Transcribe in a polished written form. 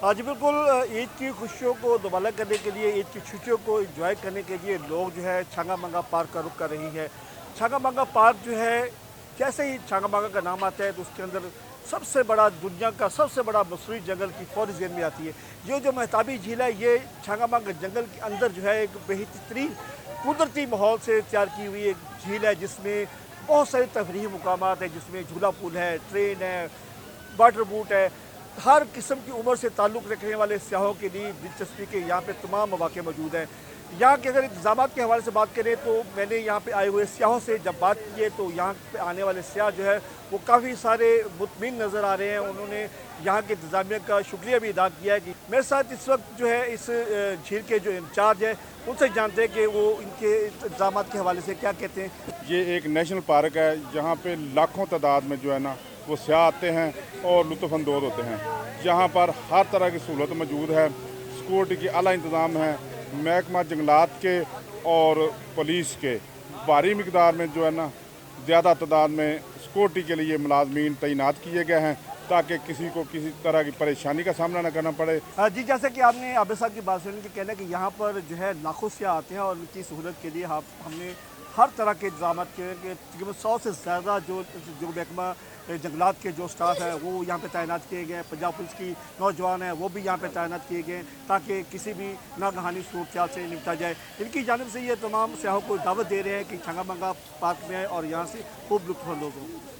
हाँ जी बिल्कुल, ईद की खुशियों को दोबारा करने के लिए, ईद की छुट्टियों को एंजॉय करने के लिए लोग जो है छांगा मांगा पार्क का रुख कर रही है। छांगा मांगा पार्क जो है, जैसे ही छांगा मांगा का नाम आता है तो उसके अंदर सबसे बड़ा, दुनिया का सबसे बड़ा मसूरी जंगल की फौरी ज़हन में आती है। ये जो महताबी झील है, ये छांगा मांगा जंगल के अंदर जो है एक बेहतरीन कुदरती माहौल से तैयार की हुई एक झील है, जिसमें बहुत सारे तफरीही मुकामात हैं, जिसमें झूला पुल है, ट्रेन है, वाटर बूट है। हर किस्म की उम्र से ताल्लुक़ रखने वाले सियाहों के लिए दिलचस्पी के यहाँ पे तमाम मौक़े मौजूद हैं। यहाँ के अगर इंतज़ाम के हवाले से बात करें तो मैंने यहाँ पे आए हुए सियाहों से जब बात की है तो यहाँ पे आने वाले सियाह जो है वो काफ़ी सारे मुतमिन नज़र आ रहे हैं। उन्होंने यहाँ के इंतज़ामिया का शुक्रिया भी अदा किया है। कि मेरे साथ इस वक्त जो है इस झील के जो इंचार्ज है, उनसे जानते हैं कि वो इनके इंतज़ाम के हवाले से क्या कहते हैं। ये एक नेशनल पार्क है जहाँ पे लाखों तादाद में जो है ना वो सियाह आते हैं और लुत्फ़अंदोज़ होते हैं। यहाँ पर हर तरह की सहूलत मौजूद है, सिक्योरिटी की आला इंतज़ाम है, महकमा जंगलात के और पुलिस के भारी मिकदार में जो है ना ज़्यादा तादाद में सिक्योरिटी के लिए मुलाजमीन तैनात किए गए हैं ताकि किसी को किसी तरह की परेशानी का सामना न करना पड़े। जी, जैसे कि आपने आबिद साहब की बात सुनी कि कहना है कि यहाँ पर जो है लाखों सियाह आते हैं और उनकी सहूलत के लिए हमने हर तरह के इंतजाम किए कि तकरीबन 100 से ज़्यादा जो महकमा जंगलात के जो स्टाफ है वो यहाँ पे तैनात किए गए हैं। पंजाब पुलिस की नौजवान हैं वो भी यहाँ पे तैनात किए गए हैं ताकि किसी भी नागहानी सूरत से निपटा जाए। इनकी जानिब से ये तमाम सियाहों को दावत दे रहे हैं कि छांगा मांगा पार्क में आए और यहाँ से खूब लुत्फ़ अंदोज़ हो।